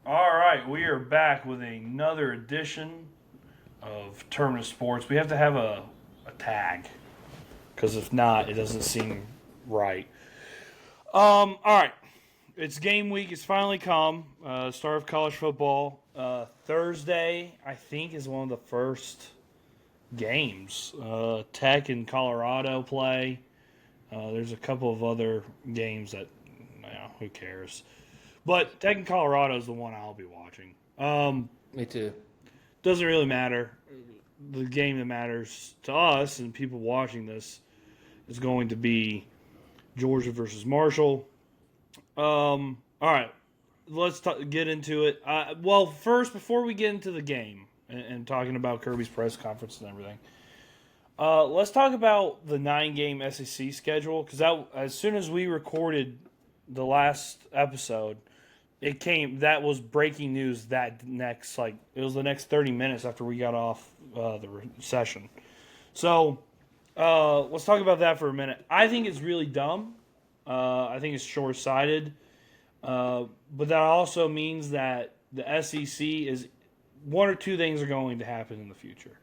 All right, we are back with another edition of Terminus Sports. We have to have a tag because if not, it doesn't seem right. All right, it's game week. It's finally come. Start of college football. Thursday, I think, is one of the first games. Tech and Colorado play. There's a couple of other games that, who cares? But Tech and Colorado is the one I'll be watching. Me too. Doesn't really matter. The game that matters to us and people watching this is going to be Georgia versus Marshall. All right, let's get into it. Well, first, before we get into the game and talking about Kirby's press conference and everything, let's talk about the 9-game SEC schedule because as soon as we recorded the last episode, it came that was breaking news that next it was the next 30 minutes after we got off the session. So let's talk about that for a minute. I think it's really dumb. I think it's short-sighted. But that also means that the SEC is one or two things are going to happen in the future.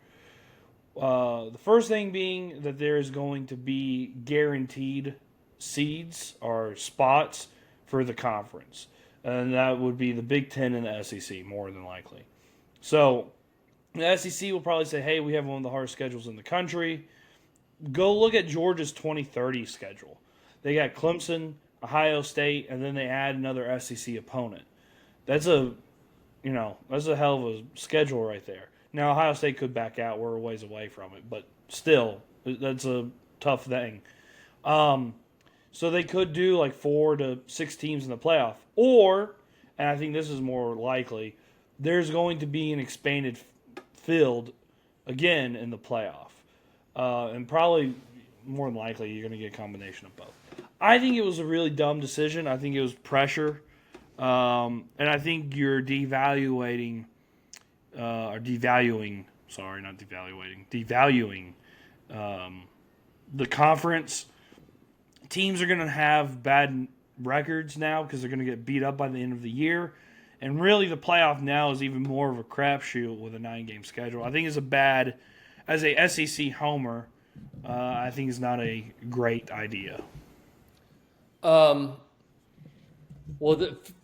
The first thing being that there is going to be guaranteed seeds or spots for the conference. And that would be the Big Ten and the SEC, more than likely. So the SEC will probably say, hey, we have one of the hardest schedules in the country. Go look at Georgia's 2030 schedule. They got Clemson, Ohio State, and then they add another SEC opponent. That's that's a hell of a schedule right there. Now Ohio State could back out; we're a ways away from it, but still, that's a tough thing. So they could do like 4 to 6 teams in the playoff, or, and I think this is more likely, there's going to be an expanded field again in the playoff, and probably more than likely you're going to get a combination of both. I think it was a really dumb decision. I think it was pressure. And I think you're devaluing, sorry, not devaluating, devaluing the conference. Teams are going to have bad records now because they're going to get beat up by the end of the year. And really, the playoff now is even more of a crapshoot with a 9-game schedule. I think it's as a SEC homer, I think it's not a great idea. Um,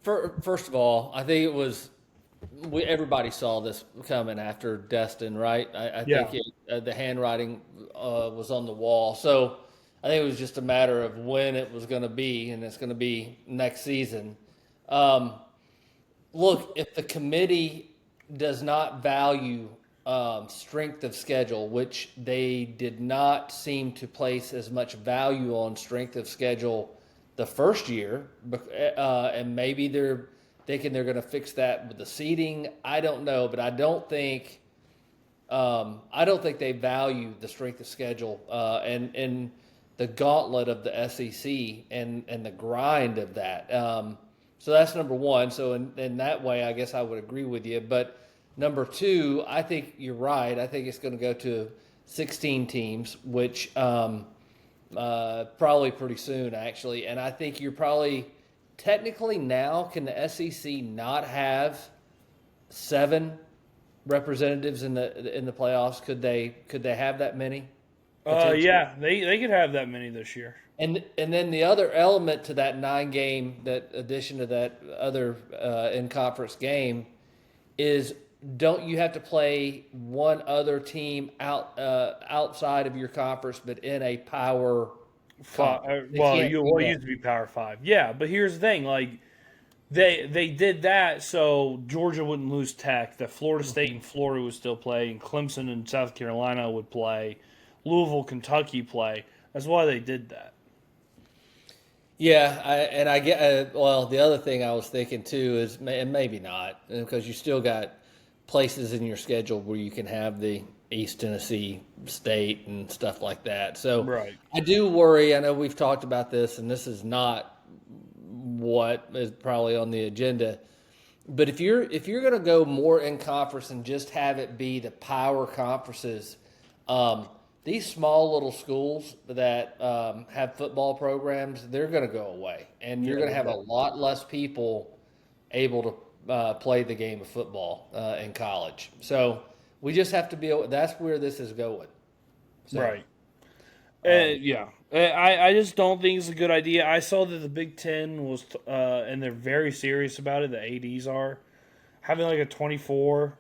first of all, I think everybody saw this coming after Destin, right? I Yeah. think the handwriting was on the wall. So I think it was just a matter of when it was going to be, and it's going to be next season. Um, Look, if the committee does not value strength of schedule, which they did not seem to place as much value on strength of schedule the first year, and maybe they're thinking they're going to fix that with the seating. I don't know, but I don't think they value the strength of schedule and the gauntlet of the SEC and the grind of that. So that's number one. So in that way, I guess I would agree with you. But number two, I think you're right. I think it's going to go to 16 teams, which probably pretty soon, actually. And I think you're probably technically now, can the SEC not have 7 representatives in the playoffs? Could they have that many potentially? Yeah, they could have that many this year. And then the other element to that 9 game, that addition to that other in conference game, is don't you have to play one other team outside of your conference, but in a power conference? They Well, can't do it that. used to be Power Five. Yeah, but here's the thing: they did that so Georgia wouldn't lose Tech. That Florida State and Florida would still play, and Clemson and South Carolina would play. Louisville, Kentucky play. That's why they did that. Yeah, I get. Well, the other thing I was thinking too is, and maybe not, because you still got places in your schedule where you can have the East Tennessee State and stuff like that. So Right. I do worry. I know we've talked about this, and this is not what is probably on the agenda. But if you're going to go more in conference and just have it be the power conferences, um, these small little schools that have football programs, they're going to go away, and you're Yeah, going to they have a did. lot less people able to play the game of football in college. So we just have to be. That's where this is going. So, Right. Yeah. I just don't think it's a good idea. I saw that the Big Ten was, and they're very serious about it. The ADs are having like a 24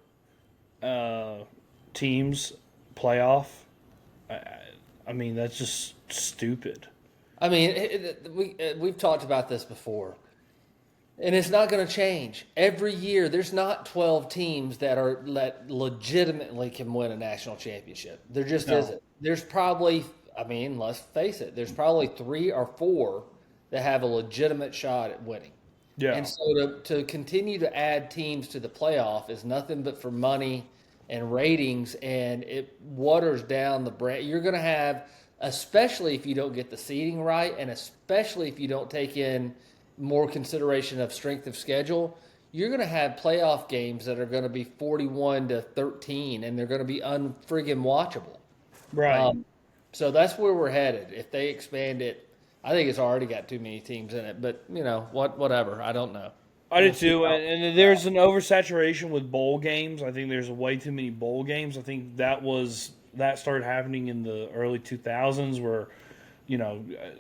teams playoff. I mean, that's just stupid. I mean, we've talked about this before, and it's not going to change every year. There's not 12 teams that legitimately can win a national championship. There just No. isn't. There's probably, I mean, let's face it. There's probably 3 or 4 that have a legitimate shot at winning. Yeah. And so to continue to add teams to the playoff is nothing but for money and ratings, and it waters down the brand. You're going to have, especially if you don't get the seeding right, and especially if you don't take in more consideration of strength of schedule, you're going to have playoff games that are going to be 41-13, and they're going to be unfriggin' watchable. Right. So that's where we're headed. If they expand it, I think it's already got too many teams in it. But whatever. I don't know. I did too, and there's an oversaturation with bowl games. I think there's way too many bowl games. I think that started happening in the early 2000s, where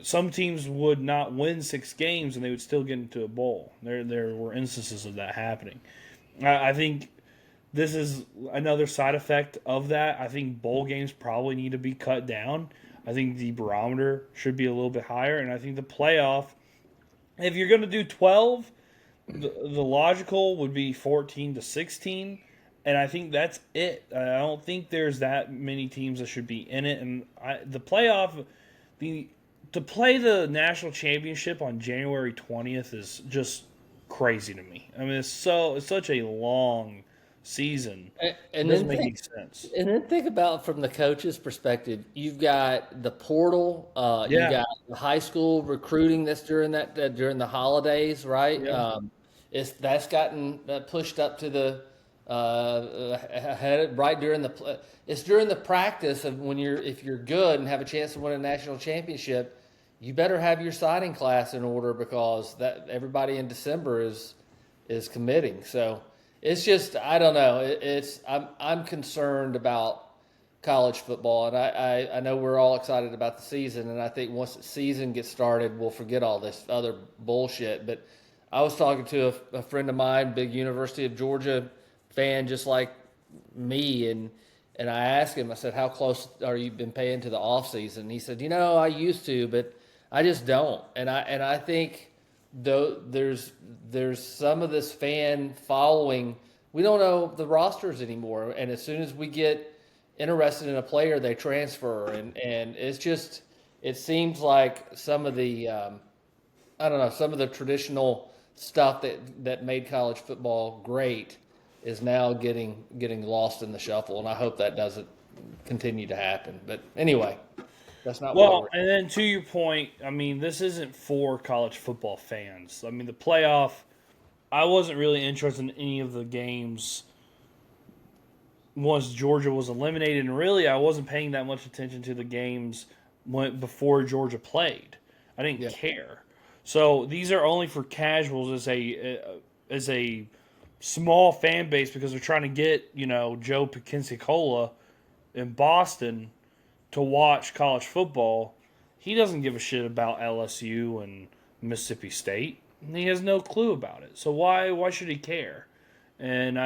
some teams would not win 6 games and they would still get into a bowl. There were instances of that happening. I think this is another side effect of that. I think bowl games probably need to be cut down. I think the barometer should be a little bit higher, and I think the playoff, if you're going to do 12. The logical would be 14-16, and I think that's it. I don't think there's that many teams that should be in it. And the playoff, to play the national championship on January 20th is just crazy to me. I mean, it's such a long season. And it doesn't make any sense. And then think about from the coach's perspective. You've got the portal. You've got the high school recruiting that's during the holidays, right? Yeah. That's gotten pushed up to the right during it's during the practice of if you're good and have a chance to win a national championship, you better have your signing class in order, because that everybody in December is committing. So it's just, I don't know. I'm concerned about college football, and I know we're all excited about the season, and I think once the season gets started, we'll forget all this other bullshit. But I was talking to a friend of mine, big University of Georgia fan, just like me, and I asked him, I said, how close are you been paying to the off season? He said, I used to, but I just don't. And I think though there's some of this fan following. We don't know the rosters anymore, and as soon as we get interested in a player, they transfer, and it's just, it seems like some of the some of the traditional stuff that made college football great is now getting lost in the shuffle, and I hope that doesn't continue to happen. But anyway, that's not And then to your point, I mean, this isn't for college football fans. I mean, the playoff, I wasn't really interested in any of the games once Georgia was eliminated, and really I wasn't paying that much attention to the games before Georgia played. I didn't care. So these are only for casuals as a small fan base, because they're trying to get Joe Pensacola in Boston to watch college football. He doesn't give a shit about LSU and Mississippi State. He has no clue about it. So why should he care? And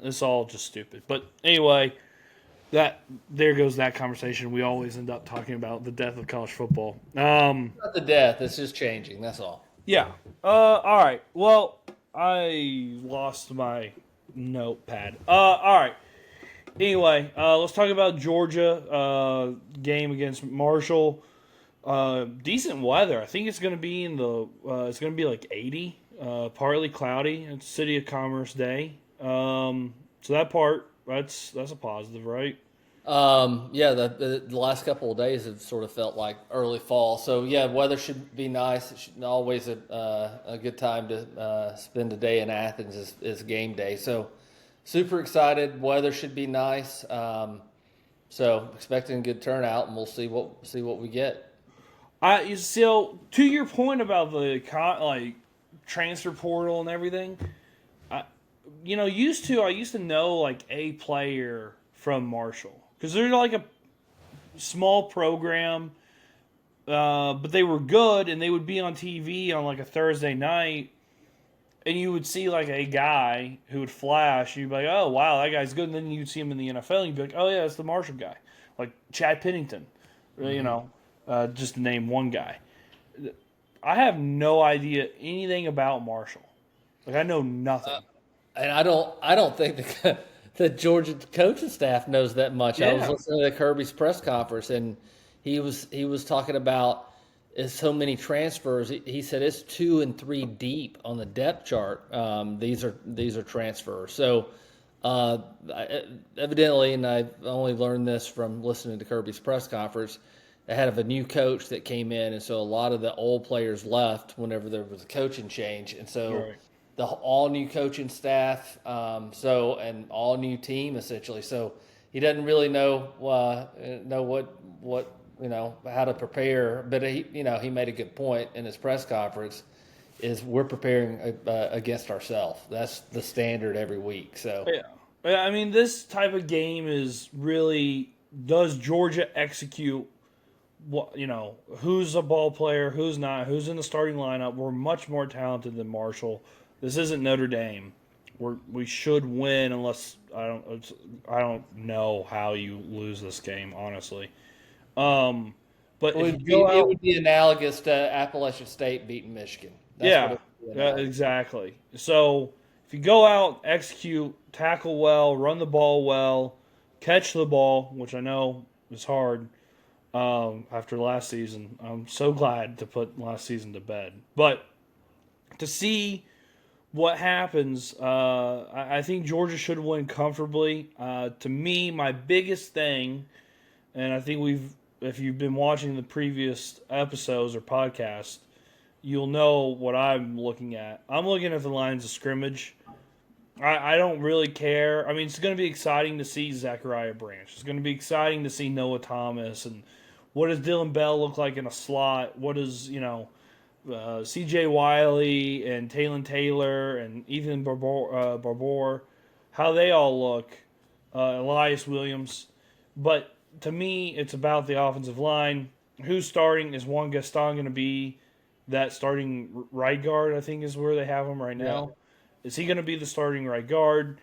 it's all just stupid. But anyway, there goes that conversation. We always end up talking about the death of college football. Not the death. It's just changing. That's all. Yeah. All right. Well, I lost my notepad. All right. Anyway, let's talk about Georgia game against Marshall. Decent weather. I think it's going to be it's going to be like 80, partly cloudy. It's City of Commerce Day. So that part, that's a positive, right? The last couple of days have sort of felt like early fall. So yeah, weather should be nice. It's always a good time to spend a day in Athens is game day. So super excited. Weather should be nice. So expecting a good turnout, and we'll see what we get. So to your point about the transfer portal and everything, I, I used to know like a player from Marshall because they're like a small program, but they were good and they would be on TV on like a Thursday night, and you would see like a guy who would flash. And you'd be like, oh wow, that guy's good. And then you'd see him in the NFL, and you'd be like, oh yeah, that's the Marshall guy, like Chad Pennington, just to name one guy. I have no idea anything about Marshall. Like I know nothing. And I don't think the Georgia coaching staff knows that much. I was Yeah. listening to Kirby's press conference, and he was talking about so many transfers. He said it's 2 and 3 deep on the depth chart. These are transfers. So evidently, and I only learned this from listening to Kirby's press conference. They had a new coach that came in, and so a lot of the old players left whenever there was a coaching change, and so Right. the all new coaching staff, and all new team essentially. So he doesn't really know what how to prepare, but he made a good point in his press conference. Is we're preparing against ourselves. That's the standard every week. So Yeah. I mean, this type of game is really does Georgia execute what who's a ball player, who's not, who's in the starting lineup. We're much more talented than Marshall. This isn't Notre Dame. We should win unless I don't know how you lose this game honestly. But if you go it out, would be analogous to Appalachian State beating Michigan. That's what yeah, it would be yeah, analogous. exactly. So if you go out, execute, tackle well, run the ball well, catch the ball, which I know is hard after last season. I'm so glad to put last season to bed. But to see what happens, I think Georgia should win comfortably. To me, my biggest thing, and I think if you've been watching the previous episodes or podcasts, you'll know what I'm looking at. I'm looking at the lines of scrimmage. I don't really care. I mean, it's going to be exciting to see Zachariah Branch. It's going to be exciting to see Noah Thomas. And what does Dylan Bell look like in a slot? What does, C.J. Wiley and Talon Taylor and Ethan Barbour, how they all look, Elias Williams. But to me, it's about the offensive line. Who's starting? Is Juan Gaston going to be that starting right guard? I think is where they have him right now. Is he going to be the starting right guard?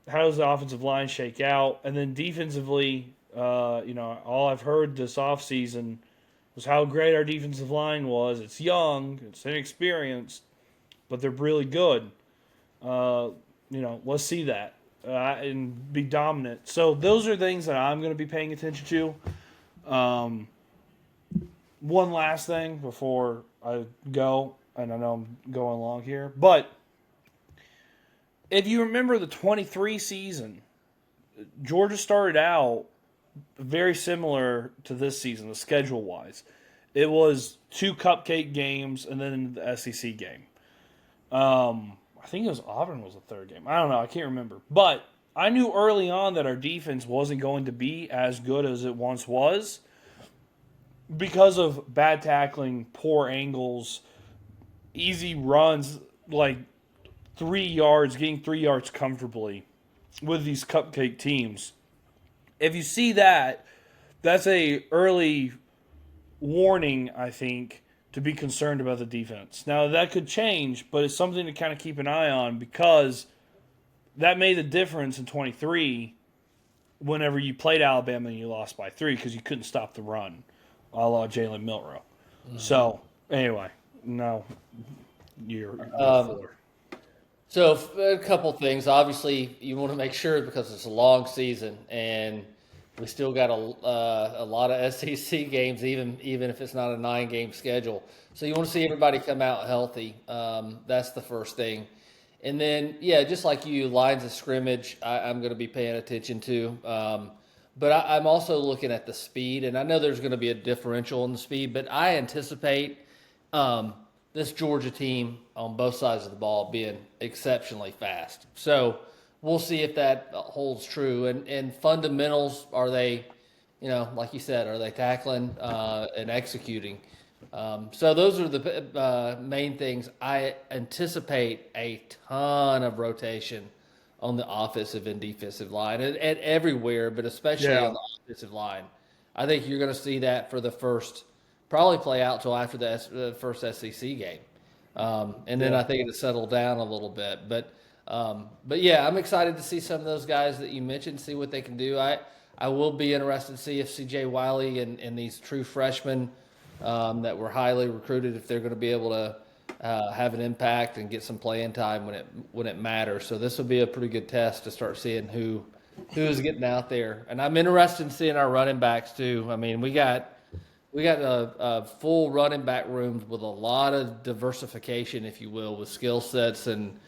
How does the offensive line shake out? And then defensively, all I've heard this offseason was how great our defensive line was. It's young, it's inexperienced, but they're really good. Let's see that and be dominant. So those are things that I'm going to be paying attention to. One last thing before I go, and I know I'm going long here, but if you remember the 23 season, Georgia started out very similar to this season, the schedule wise. It was 2 cupcake games and then the SEC game. I think it was Auburn was the third game. I don't know. I can't remember. But I knew early on that our defense wasn't going to be as good as it once was because of bad tackling, poor angles, easy runs, like 3 yards, getting 3 yards comfortably with these cupcake teams. If you see that, that's a early warning, I think, to be concerned about the defense. Now, that could change, but it's something to kind of keep an eye on because that made the difference in 23 whenever you played Alabama and you lost by 3 because you couldn't stop the run, a la Jalen Milroe. Mm-hmm. So, anyway, no, you're 4. So a couple things. Obviously, you want to make sure because it's a long season, and we still got a lot of SEC games, even if it's not a 9-game schedule. So you want to see everybody come out healthy. That's the first thing, and then just like you, lines of scrimmage, I'm going to be paying attention to. But I'm also looking at the speed, and I know there's going to be a differential in the speed, but I anticipate this Georgia team on both sides of the ball being exceptionally fast. So we'll see if that holds true. And fundamentals, are they, like you said, are they tackling and executing? So those are the main things. I anticipate a ton of rotation on the offensive and defensive line and everywhere, but especially on Yeah. the offensive line. I think you're going to see that for the first, probably play out till after the first SEC game. And then Yeah. I think it'll settle down a little bit. But yeah, I'm excited to see some of those guys that you mentioned, see what they can do. I will be interested to see if CJ Wiley and these true freshmen that were highly recruited, if they're going to be able to have an impact and get some playing time when it matters. So this will be a pretty good test to start seeing who is getting out there. And I'm interested in seeing our running backs too. I mean, we got a full running back rooms with a lot of diversification, if you will, with skill sets and.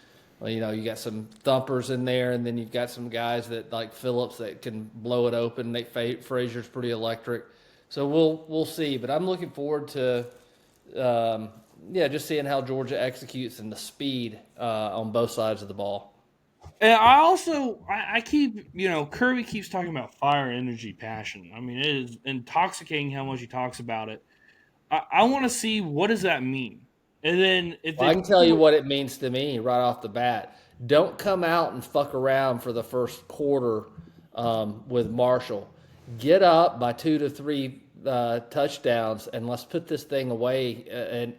Well, you got some thumpers in there, and then you've got some guys that like Phillips that can blow it open. Nate Frazier's pretty electric, so we'll see. But I'm looking forward to, just seeing how Georgia executes and the speed on both sides of the ball. And I keep, Kirby keeps talking about fire, energy, passion. I mean, it is intoxicating how much he talks about it. I want to see, what does that mean? And then if Well, I they, can tell you what it means to me right off the bat. Don't come out and fuck around for the first quarter with Marshall. Get up by 2 to 3 touchdowns, and let's put this thing away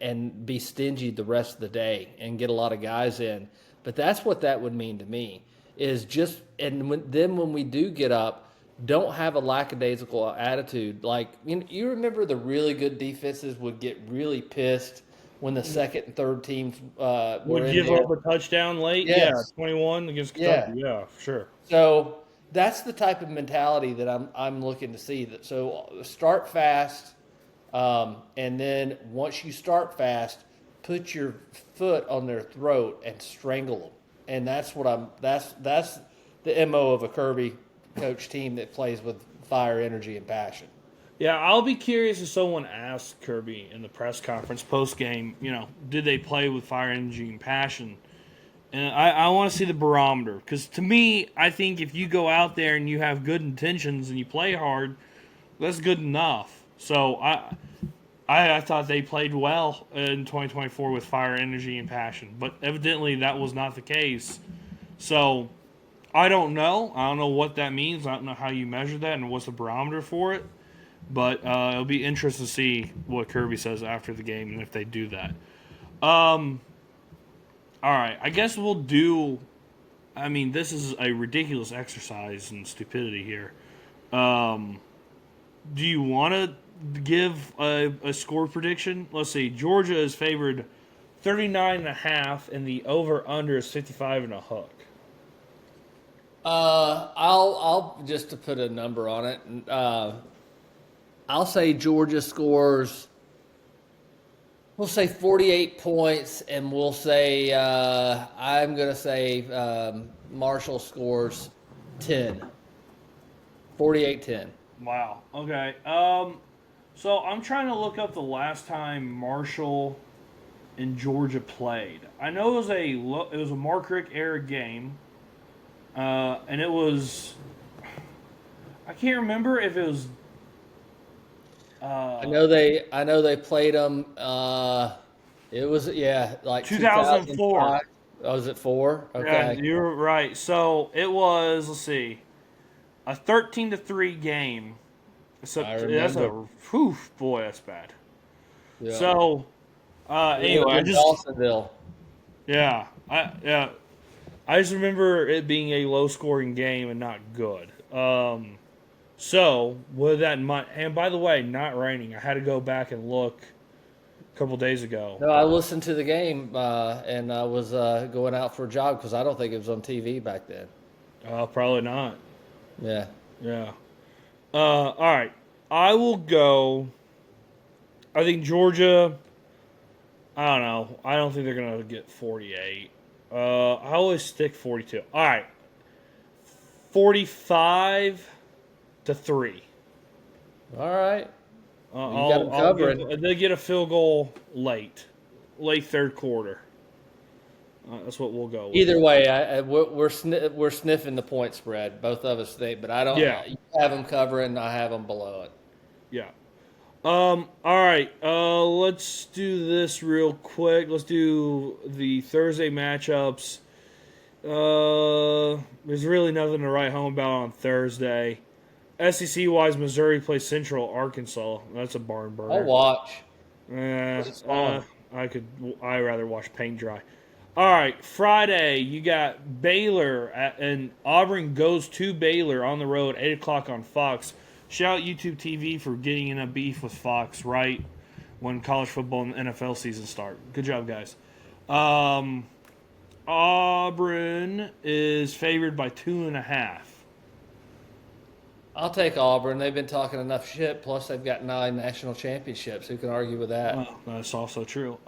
and be stingy the rest of the day and get a lot of guys in. But that's what that would mean to me. Is just then when we do get up, don't have a lackadaisical attitude. Like you remember the really good defenses would get really pissed when the second and third teams were would in give there. up a touchdown late. Yeah, Yes. 21 against Kentucky. Yeah. Yeah, sure. So that's the type of mentality that I'm looking to see. So start fast, and then once you start fast, put your foot on their throat and strangle them. And that's what that's the MO of a Kirby coach team that plays with fire, energy, and passion. Yeah, I'll be curious if someone asked Kirby in the press conference post game, did they play with fire, energy, and passion? And I want to see the barometer, because to me, I think if you go out there and you have good intentions and you play hard, that's good enough. So I thought they played well in 2024 with fire, energy, and passion, but evidently that was not the case. So I don't know. I don't know what that means. I don't know how you measure that and what's the barometer for it. But it'll be interesting to see what Kirby says after the game and if they do that. All right, I guess we'll do. I mean, this is a ridiculous exercise in stupidity here. Do you want to give a score prediction? Let's see. Georgia is favored 39.5, and the over/under is 55 and a hook. I'll just to put a number on it. I'll say Georgia scores. We'll say 48 points, and we'll say I'm going to say Marshall scores 10. 48-10. Wow. Okay. So I'm trying to look up the last time Marshall and Georgia played. I know it was a Mark Richt era game, and it was. I can't remember if it was. I know they played them. It was like 2004. Oh, was it 4? Okay. Yeah, you're right. So it was. Let's see, a 13-3 game. So I that's remember. boy, that's bad. Yeah. So anyway, Dawsonville. I just remember it being a low scoring game and not good. So with that in mind, and by the way, not raining. I had to go back and look a couple days ago. No, I listened to the game and I was going out for a jog because I don't think it was on TV back then. Probably not. Yeah. Yeah. All right. I will go. I think Georgia. I don't know. I don't think they're gonna get 48. I always stick 42. All right. 45-3. All right. You got them covering. They get a field goal late third quarter. That's what we'll go with. Either way, we're sniffing the point spread. Both of us think, but I don't. Yeah. You have them covering. I have them below it. Yeah. All right. Let's do this real quick. Let's do the Thursday matchups. There's really nothing to write home about on Thursday. SEC wise, Missouri plays Central Arkansas. That's a barn I'll burner. watch. Eh, It's fun. I'd rather watch paint dry. All right, Friday you got Baylor and Auburn goes to Baylor on the road, 8 o'clock on Fox. Shout out YouTube TV for getting in a beef with Fox right when college football and NFL season start. Good job, guys. Auburn is favored by 2.5. I'll take Auburn. They've been talking enough shit. Plus, they've got 9 national championships. Who can argue with that? Well, that's also true.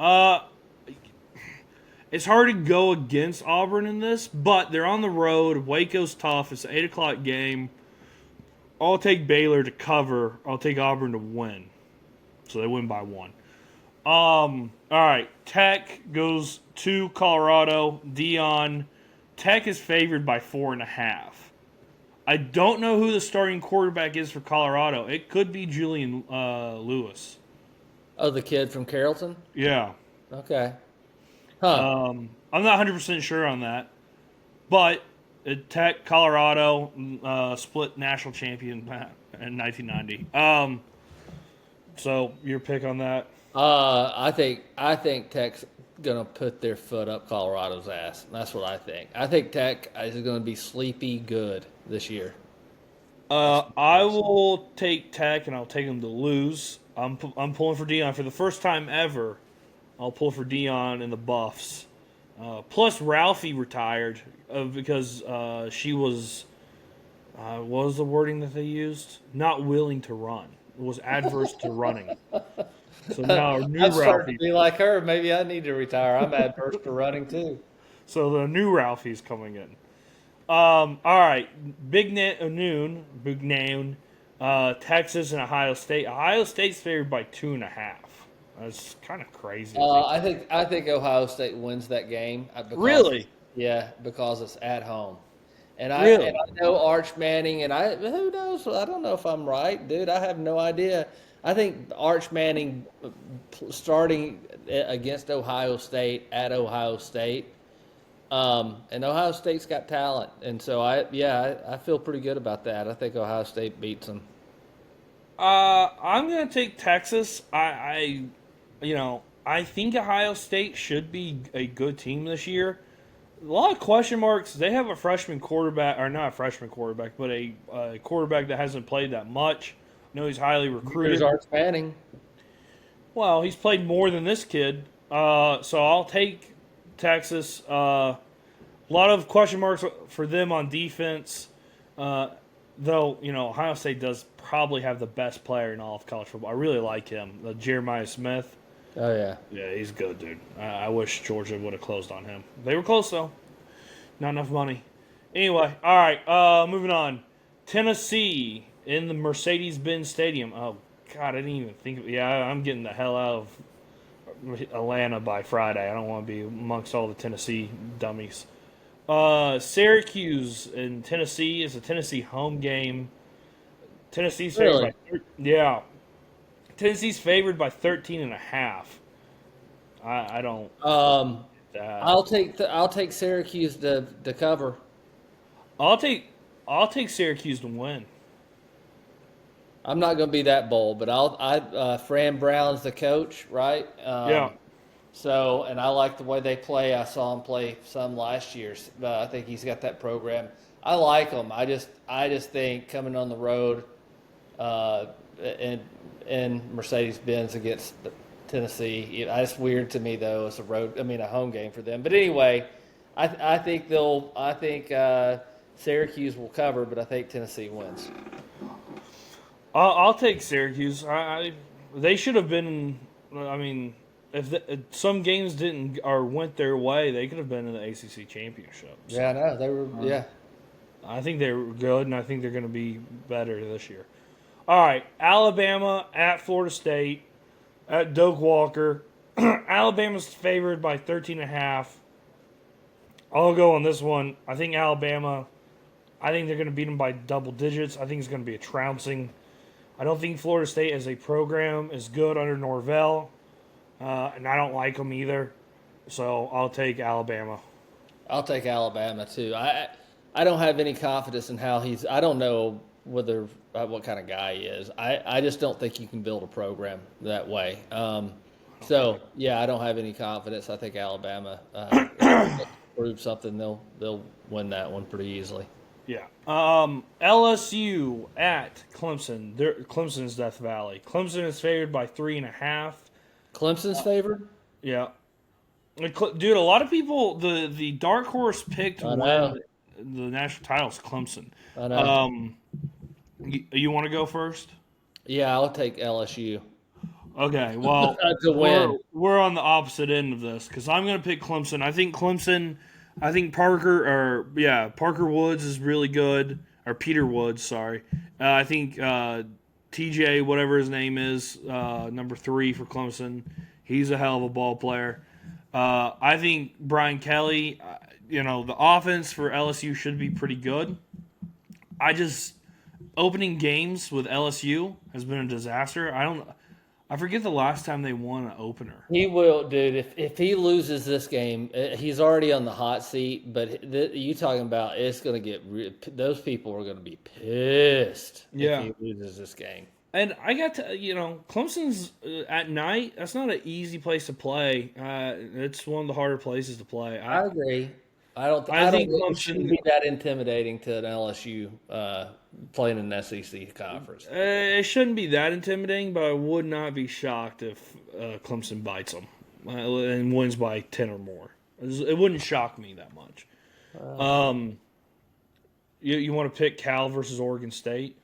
It's hard to go against Auburn in this, but they're on the road. Waco's tough. It's an 8 o'clock game. I'll take Baylor to cover. I'll take Auburn to win. So they win by 1. All right. Tech goes to Colorado. Dion. Tech is favored by 4.5. I don't know who the starting quarterback is for Colorado. It could be Julian Lewis. Oh, the kid from Carrollton? Yeah. Okay. Huh. I'm not 100% sure on that. But Tech, Colorado, split national champion in 1990. So your pick on that? I think Tech's gonna put their foot up Colorado's ass. That's what I think. I think Tech is gonna be sleepy good this year. I will take Tech and I'll take them to lose. I'm pulling for Dion for the first time ever. I'll pull for Dion and the Buffs. Plus Ralphie retired because she was what was the wording that they used? Not willing to run. It was adverse to running. So now our new I'm starting Ralphie. to be like her. Maybe I need to retire. I'm adverse to running too. So the new Ralphie's coming in. All right, Big Noon, Texas and Ohio State. Ohio State's favored by 2.5. That's kind of crazy. I think Ohio State wins that game. Really? Yeah, because it's at home. And Really? I know Arch Manning, and who knows? I don't know if I'm right, dude. I have no idea. I think Arch Manning starting against Ohio State at Ohio State, and Ohio State's got talent, and so I feel pretty good about that. I think Ohio State beats them. I'm gonna take Texas. I think Ohio State should be a good team this year. A lot of question marks. They have a freshman quarterback, or not a freshman quarterback, but a quarterback that hasn't played that much. I know he's highly recruited. Here's Arch Manning. Well, he's played more than this kid. So I'll take Texas. A lot of question marks for them on defense. Though, Ohio State does probably have the best player in all of college football. I really like him, Jeremiah Smith. Oh yeah. Yeah, he's good, dude. I wish Georgia would have closed on him. They were close, though. Not enough money. Anyway, all right, moving on. Tennessee in the Mercedes-Benz Stadium. Oh, God, I didn't even think of it. Yeah, I'm getting the hell out of Atlanta by Friday. I don't want to be amongst all the Tennessee dummies. Syracuse in Tennessee is a Tennessee home game. Tennessee's favored by Tennessee's favored by 13.5. I don't. I'll take Syracuse to cover. I'll take Syracuse to win. I'm not going to be that bold, but Fran Brown's the coach, right? Yeah. So, and I like the way they play. I saw him play some last year. I think he's got that program. I like him. I just think coming on the road, in Mercedes-Benz against Tennessee, it's weird to me though. It's a home game for them. But anyway, I think Syracuse will cover, but I think Tennessee wins. I'll take Syracuse. They should have been. If some games didn't or went their way, they could have been in the ACC championship. So, Yeah, I know they were. Yeah, I think they were good, and I think they're going to be better this year. All right, Alabama at Florida State at Doak Walker. Alabama's favored by 13.5. I'll go on this one. I think Alabama. I think they're going to beat them by double digits. I think it's going to be a trouncing. I don't think Florida State as a program is good under Norvell, and I don't like them either. So I'll take Alabama. I'll take Alabama too. I don't have any confidence in how he's. I don't know whether what kind of guy he is. I just don't think you can build a program that way. So yeah, I don't have any confidence. I think Alabama prove something. They'll win that one pretty easily. Yeah. LSU at Clemson. Clemson's Death Valley. Clemson is favored by 3.5. Clemson's favored. Yeah. Dude, a lot of people the dark horse picked to win the national title is Clemson. I know. You want to go first? Yeah, I'll take LSU. Okay, well, to win. We're on the opposite end of this because I'm going to pick Clemson. I think Parker Woods is really good, or Peter Woods, sorry. I think TJ, whatever his name is, number 3 for Clemson, he's a hell of a ball player. I think Brian Kelly, the offense for LSU should be pretty good. Opening games with LSU has been a disaster. I forget the last time they won an opener. He will, dude. If he loses this game, he's already on the hot seat. But you talking about it's going to get those people are going to be pissed if he loses this game. And I got to, Clemson's at night. That's not an easy place to play. It's one of the harder places to play. I agree. I don't think Clemson should be that intimidating to an LSU playing in an SEC conference. It shouldn't be that intimidating, but I would not be shocked if Clemson bites them and wins by 10 or more. It wouldn't shock me that much. You want to pick Cal versus Oregon State?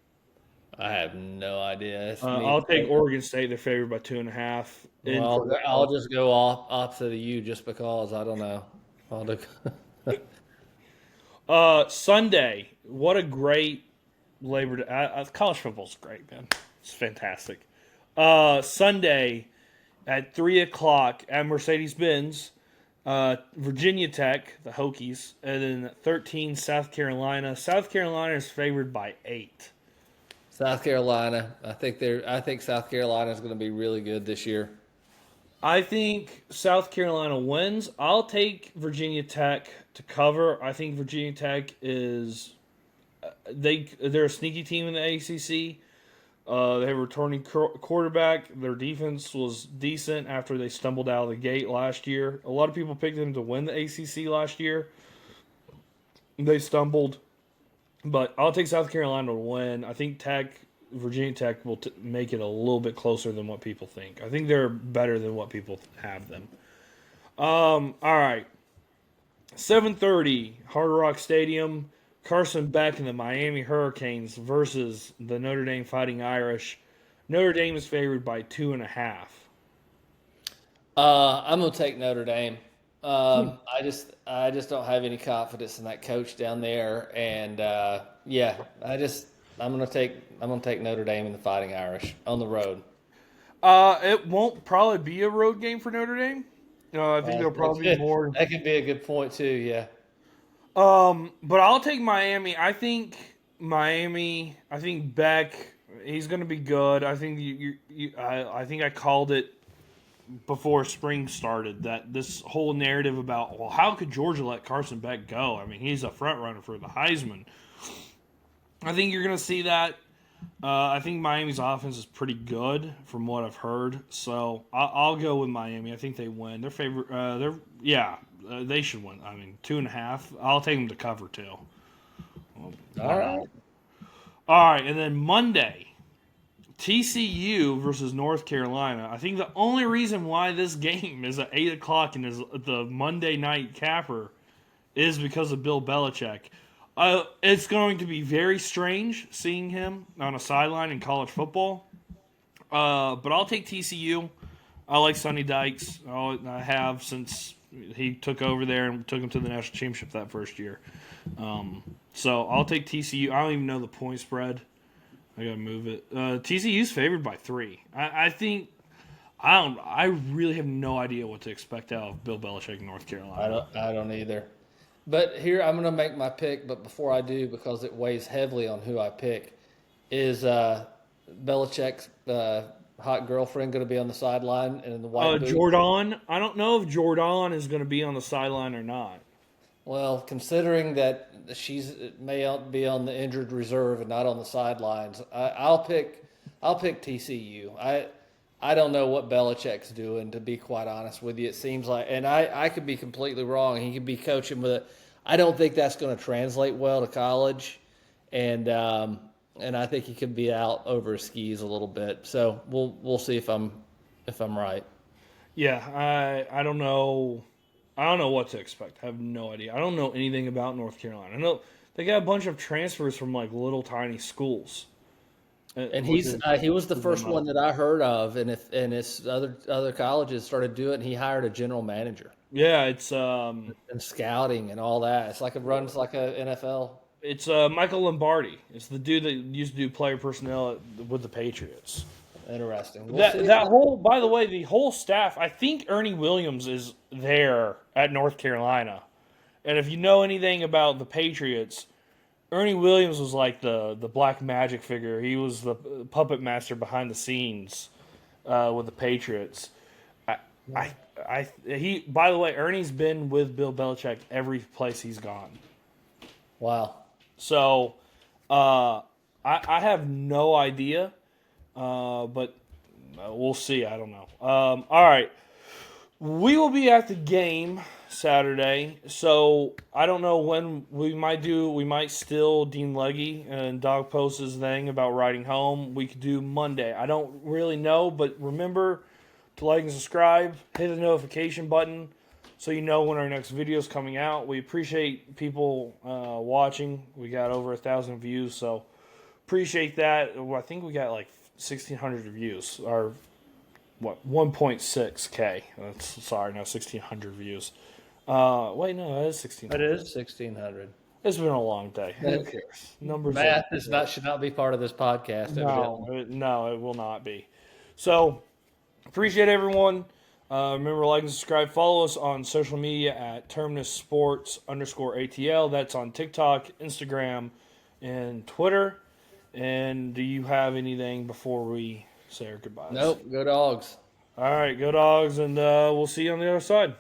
I have no idea. I'll take Oregon State. They're favored by 2.5. Well, I'll just go opposite of you just because I don't know. Sunday. What a great Labor Day. College football's great, man. It's fantastic. Sunday at 3 o'clock at Mercedes-Benz, Virginia Tech, the Hokies, and then 13 South Carolina. South Carolina is favored by 8. South Carolina. I think South Carolina is going to be really good this year. I think South Carolina wins. I'll take Virginia Tech to cover. I think Virginia Tech is they're a sneaky team in the ACC. They have a returning quarterback. Their defense was decent after they stumbled out of the gate last year. A lot of people picked them to win the ACC last year. They stumbled. But I'll take South Carolina to win. I think Virginia Tech will make it a little bit closer than what people think. I think they're better than what people have them. All right. 7:30, Hard Rock Stadium. Carson Beck and the Miami Hurricanes versus the Notre Dame Fighting Irish. Notre Dame is favored by 2.5. I'm gonna take Notre Dame. I just don't have any confidence in that coach down there, and I'm gonna take Notre Dame and the Fighting Irish on the road. It won't probably be a road game for Notre Dame. I think there'll probably be more. That could be a good point too. Yeah. But I'll take Miami. I think Beck. He's going to be good. I think I think I called it before spring started that this whole narrative about, well, how could Georgia let Carson Beck go? I mean, he's a front runner for the Heisman. I think you're going to see that. I think Miami's offense is pretty good from what I've heard, so I'll go with Miami. I think they win. They're favorite. They should win. I mean, 2.5. I'll take them to cover too. All right, and then Monday, TCU versus North Carolina. I think the only reason why this game is at 8 o'clock and is the Monday night capper is because of Bill Belichick. It's going to be very strange seeing him on a sideline in college football. But I'll take TCU. I like Sonny Dykes. I have since he took over there and took him to the national championship that first year. So I'll take TCU. I don't even know the point spread. I gotta move it. TCU's favored by 3. I really have no idea what to expect out of Bill Belichick in North Carolina. I don't either. But here I'm going to make my pick. But before I do, because it weighs heavily on who I pick, is Belichick's hot girlfriend going to be on the sideline and in the white boots? Jordan. I don't know if Jordan is going to be on the sideline or not. Well, considering that she's may be on the injured reserve and not on the sidelines, I'll pick TCU. I don't know what Belichick's doing, to be quite honest with you. It seems like, and I could be completely wrong. He could be coaching with it. I don't think that's going to translate well to college, and I think he could be out over his skis a little bit. So we'll see if I'm right. Yeah, I don't know. I don't know what to expect. I have no idea. I don't know anything about North Carolina. I know they got a bunch of transfers from like little tiny schools. And he was the first one that I heard of, and his other colleges started doing it, and he hired a general manager. Yeah, it's And scouting and all that. It's like it runs like a NFL. It's Michael Lombardi. It's the dude that used to do player personnel with the Patriots. Interesting. That whole, by the way, the whole staff. I think Ernie Williams is there at North Carolina, and if you know anything about the Patriots, Ernie Williams was like the black magic figure. He was the puppet master behind the scenes with the Patriots. He, by the way, Ernie's been with Bill Belichick every place he's gone. Wow. So I have no idea, but we'll see. I don't know. All right. We will be at the game Saturday, so I don't know when we might still Dean Leggy and Dog post his thing about riding home. We could do Monday. I don't really know, but remember to like and subscribe, hit the notification button so you know when our next video is coming out. We appreciate people watching. We got over 1,000 views, so appreciate that. I think we got like 1,600 views, or 1.6K. Sorry, no, 1,600 views. Wait, no, that is 1,600. That is 1,600. It's been a long day. Who cares? Numbers. Math should not be part of this podcast. No, it will not be. So, appreciate everyone. Remember to like and subscribe. Follow us on social media at Terminus Sports _ATL. That's on TikTok, Instagram, and Twitter. And do you have anything before we say our goodbyes? Nope. Go Dogs. All right, go Dogs, and we'll see you on the other side.